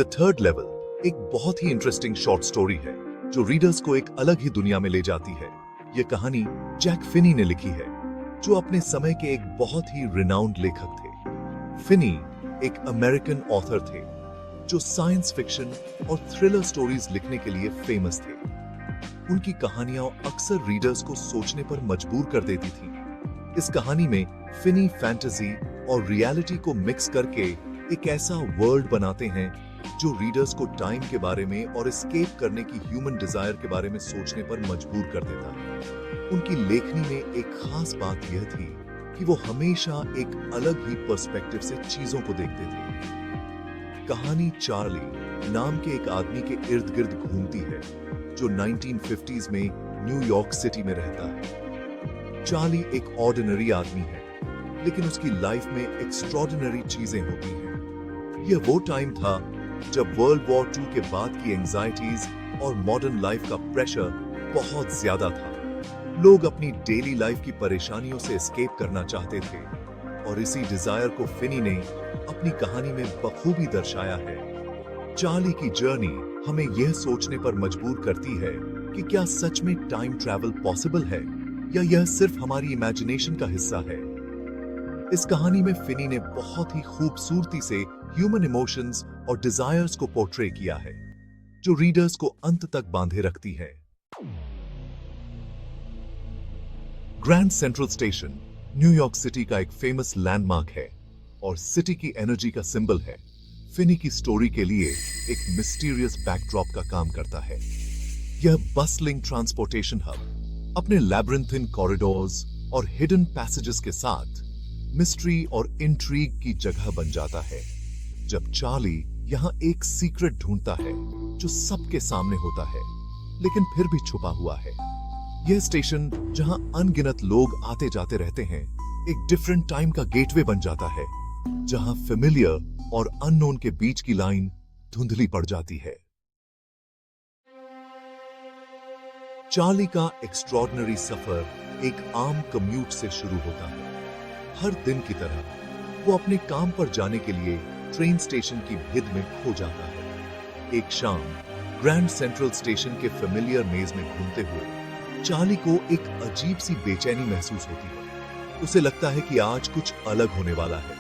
The third level एक बहुत ही interesting short story है जो रीडर्स को एक अलग ही दुनिया में ले जाती है। यह कहानी जैक फिनी ने लिखी है, जो अपने समय के एक बहुत ही रिनाउंड लेखक थे। फिनी एक अमेरिकन ऑथर थे जो साइंस फिक्शन और थ्रिलर स्टोरीज लिखने के लिए फेमस थे। उनकी कहानियां अक्सर रीडर्स को सोचने पर मजबूर कर देती थी। इस कहानी में फिनी फैंटेसी और रियलिटी को मिक्स करके एक ऐसा वर्ल्ड बनाते हैं जो रीडर्स को टाइम के बारे में और एस्केप करने की ह्यूमन डिजायर के बारे में सोचने पर मजबूर कर देता है। उनकी लेखनी में एक खास बात यह थी कि वो हमेशा एक अलग ही पर्सपेक्टिव से चीजों को देखते थे। कहानी चार्ली नाम के एक आदमी के इर्द गिर्द घूमती है जो 1950s में न्यूयॉर्क सिटी में रहता है। चार्ली एक ऑर्डिनरी आदमी है, लेकिन उसकी लाइफ में एक्स्ट्रॉर्डिनरी चीजें होती हैं। यह वो टाइम था जब वर्ल्ड वॉर 2 के बाद की एंजाइटीज और मॉडर्न लाइफ का प्रेशर बहुत ज्यादा था। लोग अपनी डेली लाइफ की परेशानियों से एस्केप करना चाहते थे और इसी डिजायर को फिनी ने अपनी कहानी में बखूबी दर्शाया है। चार्ली की जर्नी हमें यह सोचने पर मजबूर करती है कि क्या सच में टाइम ट्रैवल पॉसिबल है या यह सिर्फ हमारी इमेजिनेशन का हिस्सा है। इस कहानी में फिनी ने बहुत ही खूबसूरती से ह्यूमन इमोशंस और डिजायर्स को पोर्ट्रे किया है, जो रीडर्स को अंत तक बांधे रखती है। Grand central station New York city का एक फेमस लैंडमार्क है और सिटी की एनर्जी का सिंबल है। फिनी की स्टोरी के लिए एक मिस्टीरियस बैकड्रॉप का काम करता है। यह बस्लिंग ट्रांसपोर्टेशन हब अपने लैब्रिंथिन कॉरिडोर्स और हिडन पैसेजेस के साथ मिस्ट्री और इंट्रीग की जगह बन जाता है। जब चार्ली यहां एक सीक्रेट ढूंढता है जो सबके सामने होता है लेकिन फिर भी छुपा हुआ है। यह स्टेशन जहां अनगिनत लोग आते जाते रहते हैं, एक डिफरेंट टाइम का गेटवे बन जाता है जहां फेमिलियर और अननोन के बीच की लाइन धुंधली पड़ जाती है। चार्ली का एक्स्ट्रॉर्डिनरी सफर एक आम कम्यूट से शुरू होता है। हर दिन की तरह वो अपने काम पर जाने के लिए ट्रेन स्टेशन की भिद में खो जाता है। एक शाम ग्रैंड सेंट्रल स्टेशन के फेमिलियर मेज में घूमते हुए चार्ली को एक अजीब सी बेचैनी महसूस होती है। उसे लगता है कि आज कुछ अलग होने वाला है।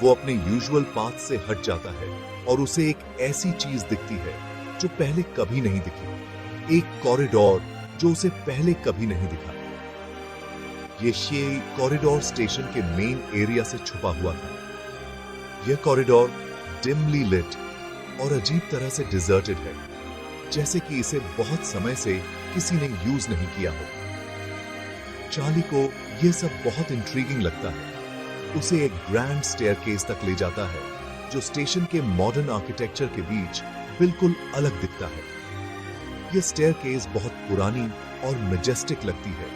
वो अपने यूजुअल पाथ से हट जाता है और उसे एक ऐसी चीज दिखती है जो पहले कभी नहीं दिखी, एक कॉरिडोर जो उसे पहले कभी नहीं दिखा। ये कॉरिडोर स्टेशन के मेन एरिया से छुपा हुआ था। यह कॉरिडोर डिमली लिट और अजीब तरह से डिजर्टेड है, जैसे कि इसे बहुत समय से किसी ने यूज नहीं किया हो। चार्ली को यह सब बहुत इंट्रीगिंग लगता है। उसे एक ग्रैंड स्टेयरकेस तक ले जाता है जो स्टेशन के मॉडर्न आर्किटेक्चर के बीच बिल्कुल अलग दिखता है। यह स्टेयरकेस बहुत पुरानी और मैजेस्टिक लगती है,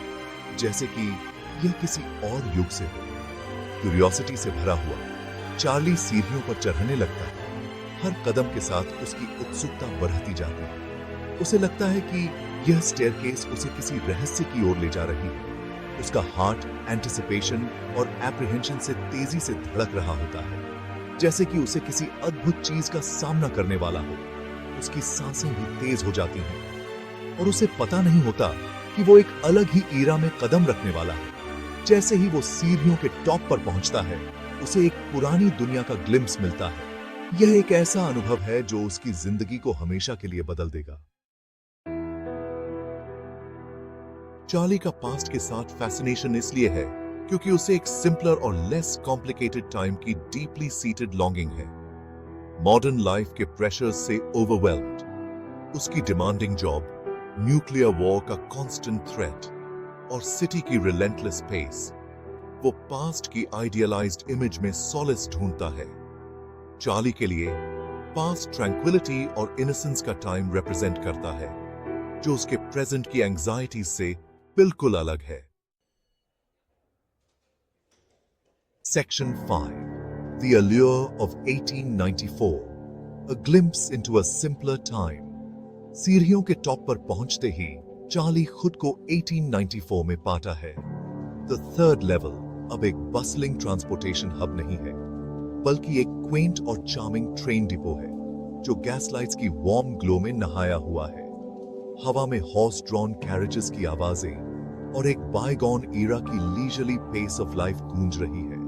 जैसे कि यह किसी और युग से हो। क्यूरियोसिटी से भरा हुआ चार्ली सीढ़ियों पर चढ़ने लगता है। हर कदम के साथ उसकी उत्सुकता बढ़ती जाती है। उसे लगता है कि यह स्टेयरकेस उसे किसी रहस्य की ओर ले जा रही है। उसका हार्ट एंटिसिपेशन और एप्रीहेंशन से तेजी से धड़क रहा होता है, जैसे कि उसे किसी अद्भुत चीज का सामना करने वाला हो। उसकी सांसें भी तेज हो जाती हैं और उसे पता नहीं होता कि वो एक अलग ही ईरा में कदम रखने वाला है। जैसे ही वो सीढ़ियों के टॉप पर पहुंचता है, उसे एक पुरानी दुनिया का ग्लिम्स मिलता है। यह एक ऐसा अनुभव है जो उसकी जिंदगी को हमेशा के लिए बदल देगा। चार्ली का पास्ट के साथ फैसिनेशन इसलिए है क्योंकि उसे एक सिंपलर और लेस कॉम्प्लिकेटेड टाइम की डीपली सीटेड लॉन्गिंग है। मॉडर्न लाइफ के प्रेशर्स से ओवरवेल्म्ड, उसकी डिमांडिंग जॉब, न्यूक्लियर वॉर का कांस्टेंट थ्रेट और सिटी की रिलेंटलेस पेस, वो पास्ट की आइडियलाइज्ड इमेज में सॉलिस ढूंढता है। चार्ली के लिए पास्ट ट्रैंक्विलिटी और इनोसेंस का टाइम रिप्रेजेंट करता है, जो उसके प्रेजेंट की एंजाइटी से बिल्कुल अलग है। Section 5 The Allure of 1894 A glimpse into a simpler time। सीढ़ियों के टॉप पर पहुंचते ही चार्ली खुद को 1894 में पाता है। द थर्ड लेवल अब एक बसलिंग ट्रांसपोर्टेशन हब नहीं है, बल्कि एक क्वेंट और चार्मिंग ट्रेन डिपो है। जो गैसलाइट्स की वार्म ग्लो में नहाया हुआ है। हवा में हॉर्स ड्रॉन कैरेजेस की आवाजें और एक बायगॉन ईरा की लीजरली पेस ऑफ लाइफ गूंज रही है।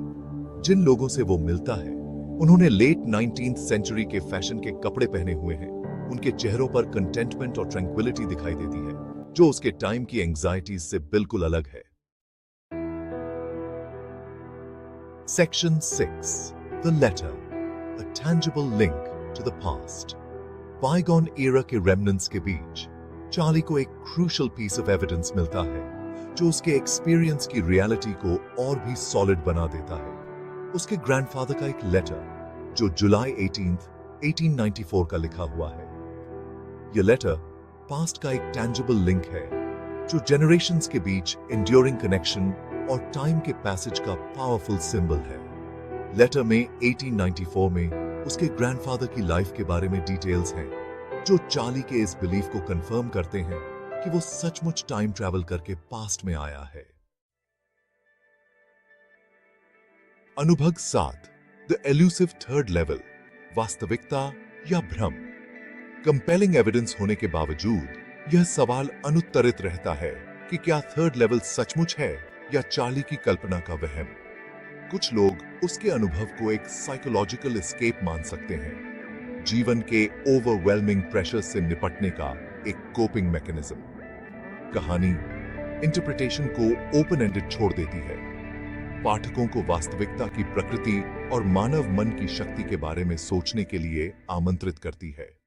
जिन लोगों से वो मिलता है उन्होंने लेट 19th सेंचुरी के फैशन के कपड़े पहने हुए हैं। उनके चेहरों पर कंटेंटमेंट और ट्रैंक्विलिटी दिखाई देती है, जो उसके टाइम की एंग्जाइटीज से बिल्कुल अलग है। Section 6, the letter, a tangible link to the past. Bygone era के रेमनेंट्स के बीच चार्ली को एक क्रूशियल पीस ऑफ एविडेंस मिलता है, जो उसके एक्सपीरियंस की रियलिटी को और भी सॉलिड बना देता है। उसके ग्रैंडफादर का एक लेटर, जो जुलाई 18th, 1894 का लिखा हुआ है। यह लेटर पास्ट का एक टैंजिबल लिंक है, जो जनरेशंस के बीच एंड्योरिंग कनेक्शन और टाइम के पैसेज का पावरफुल सिंबल है। लेटर में 1894 में उसके ग्रैंडफादर की लाइफ के बारे में डिटेल्स हैं, जो चार्ली के इस बिलीफ को कंफर्म करते हैं कि वो सचमुच टाइम ट्रैवल करके पास्ट में आया है। अनुभव 7, द एल्यूसिव थर्ड लेवल, वास्तविकता या भ्रम। कंपेलिंग एविडेंस होने के बावजूद यह सवाल अनुत्तरित रहता है कि क्या थर्ड लेवल सचमुच है या चार्ली की कल्पना का वहम। कुछ लोग उसके अनुभव को एक साइकोलॉजिकल एस्केप मान सकते हैं, जीवन के ओवरवेलमिंग प्रेशर से निपटने का एक कोपिंग मैकेनिज्म। कहानी इंटरप्रिटेशन को ओपन एंडेड छोड़ देती है, पाठकों को वास्तविकता की प्रकृति और मानव मन की शक्ति के बारे में सोचने के लिए आमंत्रित करती है।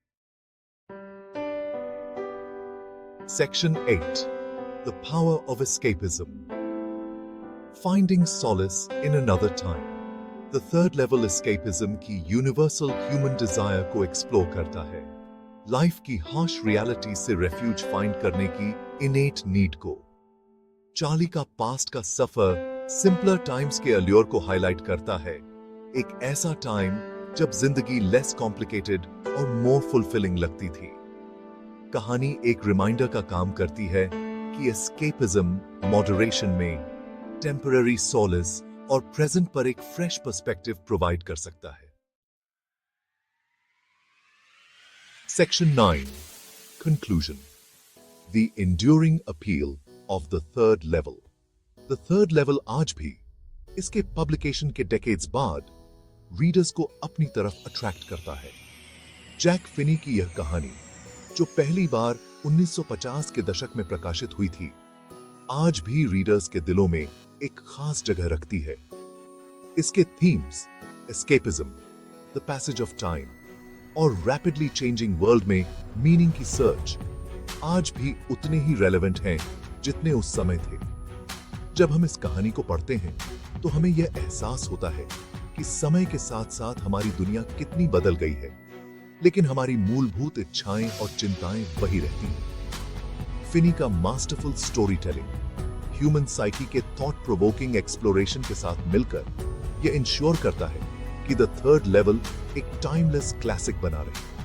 Section 8, the power of escapism. Finding solace in another time. The third level escapism की universal human desire को explore करता है, लाइफ की harsh reality से refuge find करने की innate need को। चार्ली का पास्ट का सफर सिंपलर टाइम्स के अल्योर को हाईलाइट करता है, एक ऐसा टाइम जब जिंदगी लेस कॉम्प्लिकेटेड और मोर फुलफिलिंग लगती थी। कहानी एक रिमाइंडर का काम करती है कि एस्केपिज्म मॉडरेशन में टेम्पररी सॉलिस और प्रेजेंट पर एक फ्रेश पर्सपेक्टिव प्रोवाइड कर सकता है। Section 9, conclusion, the enduring appeal of the third level. The third level आज भी, इसके पब्लिकेशन के डेकेड्स बाद, रीडर्स को अपनी तरफ अट्रैक्ट करता है। जैक फिनी की यह कहानी, जो पहली बार 1950 के दशक में प्रकाशित हुई थी, आज भी रीडर्स के दिलों में एक खास जगह रखती है। इसके themes, escapism, the passage of time और रैपिडली चेंजिंग वर्ल्ड में मीनिंग की सर्च, आज भी उतने ही रेलेवेंट हैं जितने उस समय थे। जब हम इस कहानी को पढ़ते हैं तो हमें यह एहसास होता है कि समय के साथ साथ हमारी दुनिया कितनी बदल गई है, लेकिन हमारी मूलभूत इच्छाएं और चिंताएं वही रहती हैं। फिनी का masterful story telling, human psyche के थॉट प्रोवोकिंग एक्सप्लोरेशन के साथ मिलकर यह इंश्योर करता है कि द थर्ड लेवल एक टाइमलेस क्लासिक बना रहे।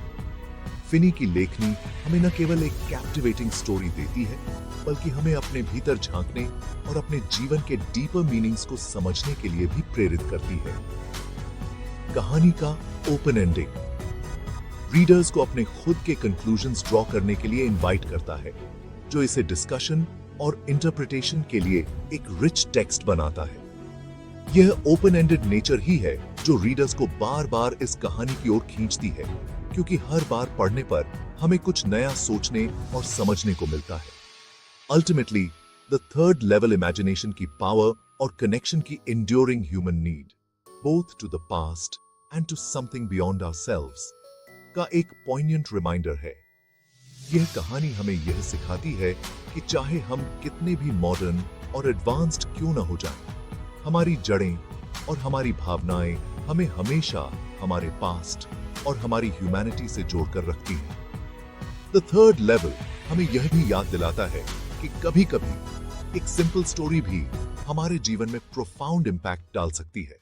फिनी की लेखनी हमें न केवल एक कैप्टिवेटिंग स्टोरी देती है, बल्कि हमें अपने भीतर झांकने और अपने जीवन के डीपर मीनिंग्स को समझने के लिए भी प्रेरित करती है। कहानी का ओपन एंडिंग रीडर्स को अपने खुद के कंक्लूजन्स ड्रॉ करने के लिए इनवाइट करता है, जो इसे डिस्कशन और इंटरप्रिटेशन के लिए एक रिच टेक्स्ट बनाता है। यह ओपन एंडेड नेचर ही है जो रीडर्स को बार बार इस कहानी की ओर खींचती है, क्योंकि हर बार पढ़ने पर हमें कुछ नया सोचने और समझने को मिलता है। Ultimately, the third level imagination की पावर और कनेक्शन की enduring human need, both to the past and to something beyond ourselves, का एक पॉइग्नेंट रिमाइंडर है। यह कहानी हमें यह सिखाती है कि चाहे हम कितने भी मॉडर्न और एडवांस्ड क्यों न हो जाएं, हमारी जड़ें और हमारी भावनाएं हमें हमेशा हमारे पास्ट और हमारी ह्यूमैनिटी से जोड़कर रखती हैं। द थर्ड लेवल हमें यह भी याद दिलाता है कि कभी-कभी एक सिंपल स्टोरी भी हमारे जीवन में प्रोफाउंड इंपैक्ट डाल सकती है।